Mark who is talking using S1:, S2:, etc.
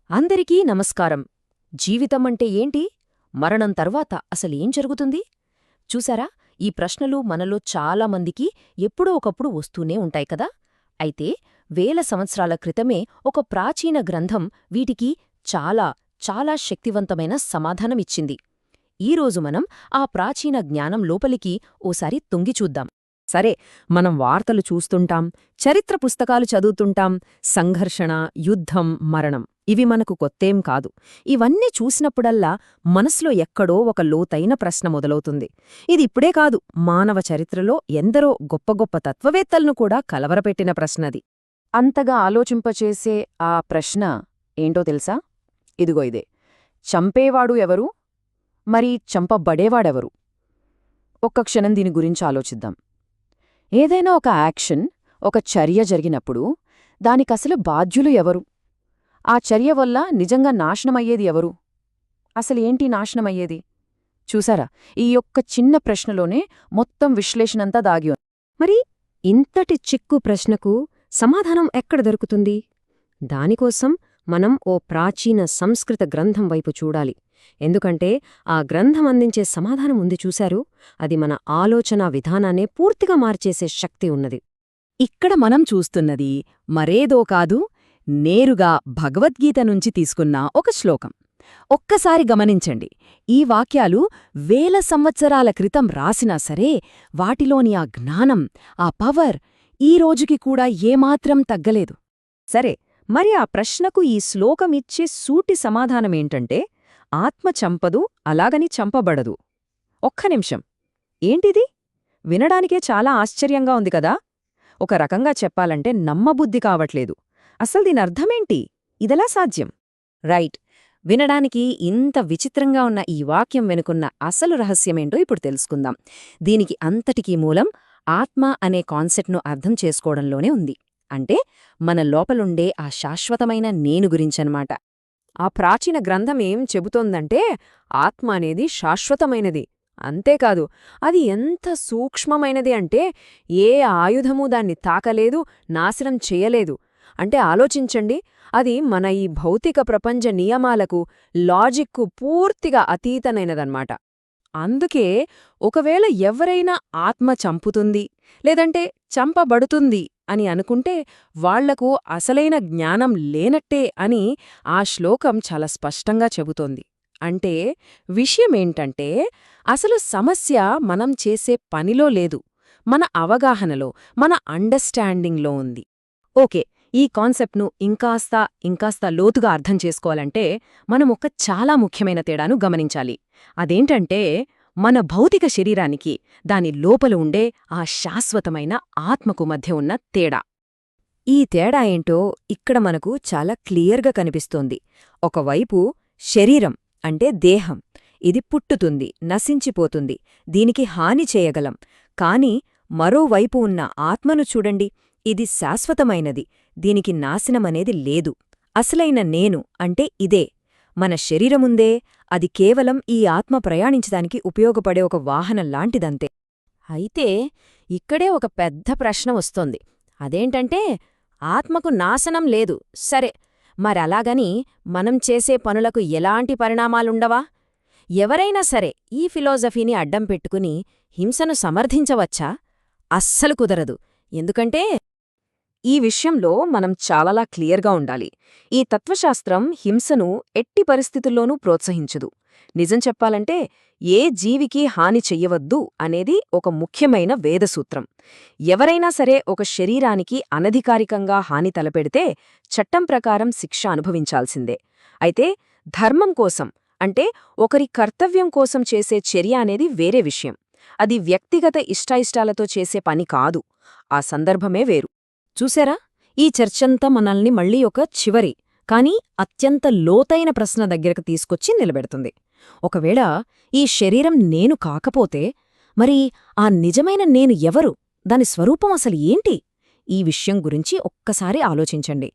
S1: అందరికీ నమస్కారం. జీవితం అంటే ఏంటి? మరణం తర్వాత అసలేం జరుగుతుంది? చూసారా, ఈ ప్రశ్నలు మనలో చాలామందికి ఎప్పుడో ఒకప్పుడు వస్తూనే ఉంటాయి కదా. అయితే వేల సంవత్సరాల క్రితమే ఒక ప్రాచీన గ్రంథం వీటికి చాలా చాలా శక్తివంతమైన సమాధానమిచ్చింది. ఈరోజు మనం ఆ ప్రాచీన జ్ఞానం లోపలికి ఓసారి తొంగిచూద్దాం. సరే, మనం వార్తలు చూస్తుంటాం, చరిత్ర పుస్తకాలు చదువుతుంటాం, సంఘర్షణ, యుద్ధం, మరణం ఇవి మనకు కొత్తేం కాదు. ఇవన్నీ చూసినప్పుడల్లా మనసులో ఎక్కడో ఒక లోతైన ప్రశ్న మొదలవుతుంది. ఇది ఇప్పుడే కాదు, మానవ చరిత్రలో ఎందరో గొప్ప గొప్ప తత్వవేత్తలను కూడా కలవరపెట్టిన ప్రశ్నది. అంతగా ఆలోచింపచేసే ఆ ప్రశ్న ఏంటో తెలుసా? ఇదిగో ఇదే. చంపేవాడు ఎవరు? మరి చంపబడేవాడెవరు? ఒక్క క్షణం దీని గురించి ఆలోచిద్దాం. ఏదైనా ఒక యాక్షన్, ఒక చర్య జరిగినప్పుడు దానికసలు బాధ్యులు ఎవరు? ఆ చర్య వల్ల నిజంగా నాశనమయ్యేది ఎవరు? అసలేంటి నాశనమయ్యేది? చూసారా, ఈ యొక్క చిన్న ప్రశ్నలోనే మొత్తం విశ్లేషణంతా దాగి ఉంది.
S2: మరి ఇంతటి చిక్కు ప్రశ్నకు సమాధానం ఎక్కడ దొరుకుతుంది? దానికోసం మనం ఓ ప్రాచీన సంస్కృత గ్రంథం వైపు చూడాలి. ఎందుకంటే ఆ గ్రంథం అందించే సమాధానం ఉంది చూశారు, అది మన ఆలోచనా విధానాన్నే పూర్తిగా మార్చేసే శక్తి ఉన్నది.
S1: ఇక్కడ మనం చూస్తున్నది మరేదో కాదు, నేరుగా భగవద్గీత నుంచి తీసుకున్న ఒక శ్లోకం. ఒక్కసారి గమనించండి, ఈ వాక్యాలు వేల సంవత్సరాల క్రితం రాసినా సరే వాటిలోని ఆ జ్ఞానం, ఆ పవర్ ఈ రోజుకి కూడా ఏమాత్రం తగ్గలేదు. సరే, మరి ఆ ప్రశ్నకు ఈ శ్లోకమిచ్చే సూటి సమాధానమేంటంటే, ఆత్మ చంపదు, అలాగని చంపబడదు. ఒక్క నిమిషం, ఏంటిది? వినడానికే చాలా ఆశ్చర్యంగా ఉంది కదా. ఒక రకంగా చెప్పాలంటే నమ్మబుద్ధి కావట్లేదు. అసలు దీనర్థమేంటి? ఇదెలా సాధ్యం? రైట్, వినడానికి ఇంత విచిత్రంగా ఉన్న ఈ వాక్యం వెనుకున్న అసలు రహస్యమేంటో ఇప్పుడు తెలుసుకుందాం. దీనికి అంతటికీ మూలం ఆత్మ అనే కాన్సెప్ట్ను అర్థం చేసుకోవడంలోనే ఉంది. అంటే మన లోపలుండే ఆ శాశ్వతమైన నేను గురించనమాట. ఆ ప్రాచీన గ్రంథం ఏం చెబుతోందంటే, ఆత్మ అనేది శాశ్వతమైనది. అంతేకాదు, అది ఎంత సూక్ష్మమైనది అంటే ఏ ఆయుధమూ దాన్ని తాకలేదు, నాశనం చెయ్యలేదు. అంటే ఆలోచించండి, అది మన ఈ భౌతిక ప్రపంచ నియమాలకు, లాజిక్కు పూర్తిగా అతీతమైనదన్నమాట. అందుకే ఒకవేళ ఎవరైనా ఆత్మ చంపుతుంది, లేదంటే చంపబడుతుంది అని అనుకుంటే వాళ్లకు అసలైన జ్ఞానం లేనట్టే అని ఆ శ్లోకం చాలా స్పష్టంగా చెబుతోంది. అంటే విషయమేంటంటే, అసలు సమస్య మనం చేసే పనిలో లేదు, మన అవగాహనలో, మన అండర్స్టాండింగ్లో ఉంది. ఓకే, ఈ కాన్సెప్ట్ను ఇంకాస్త లోతుగా అర్థం చేసుకోవాలంటే మనం ఒక చాలా ముఖ్యమైన తేడాను గమనించాలి. అదేంటంటే, మన భౌతిక శరీరానికి దాని లోపల ఉండే ఆ శాశ్వతమైన ఆత్మకు మధ్య ఉన్న తేడా. ఈ తేడా ఏంటో ఇక్కడ మనకు చాలా క్లియర్గా కనిపిస్తోంది. ఒకవైపు శరీరం అంటే దేహం, ఇది పుట్టుతుంది, నశించిపోతుంది, దీనికి హాని చేయగలం. కాని మరోవైపు ఉన్న ఆత్మను చూడండి, ఇది శాశ్వతమైనది, దీనికి నాశనమనేది లేదు. అసలైన నేను అంటే ఇదే. మన శరీరముందే, అది కేవలం ఈ ఆత్మ ప్రయాణించడానికి ఉపయోగపడే ఒక వాహనం లాంటిదంతే. అయితే ఇక్కడే ఒక పెద్ద ప్రశ్న వస్తోంది. అదేంటంటే, ఆత్మకు నాశనం లేదు, సరే, మరలాగని మనం చేసే పనులకు ఎలాంటి పరిణామాలుండవా? ఎవరైనా సరే ఈ ఫిలాసఫీని అడ్డం పెట్టుకుని హింసను సమర్థించవచ్చా? అస్సలు కుదరదు. ఎందుకంటే ఈ విషయంలో మనం చాలా క్లియర్గా ఉండాలి. ఈ తత్వశాస్త్రం హింసను ఎట్టి పరిస్థితుల్లోనూ ప్రోత్సహించదు. నిజం చెప్పాలంటే ఏ జీవికి హాని చెయ్యవద్దు అనేది ఒక ముఖ్యమైన వేదసూత్రం. ఎవరైనా సరే ఒక శరీరానికి అనధికారికంగా హాని తలపెడితే చట్టం ప్రకారం శిక్ష అనుభవించాల్సిందే. అయితే ధర్మం కోసం, అంటే ఒకరి కర్తవ్యం కోసం చేసే చర్య అనేది వేరే విషయం. అది వ్యక్తిగత ఇష్టాయిష్టాలతో చేసే పని కాదు. ఆ సందర్భమే వేరు. చూసారా, ఈ చర్చంతా మనల్ని మళ్ళీ ఒక చివరి కానీ అత్యంత లోతైన ప్రశ్న దగ్గరకు తీసుకొచ్చి నిలబెడుతుంది. ఒకవేళ ఈ శరీరం నేను కాకపోతే మరి ఆ నిజమైన నేను ఎవరు? దాని స్వరూపం అసలు ఏంటి? ఈ విషయం గురించి ఒక్కసారి ఆలోచించండి.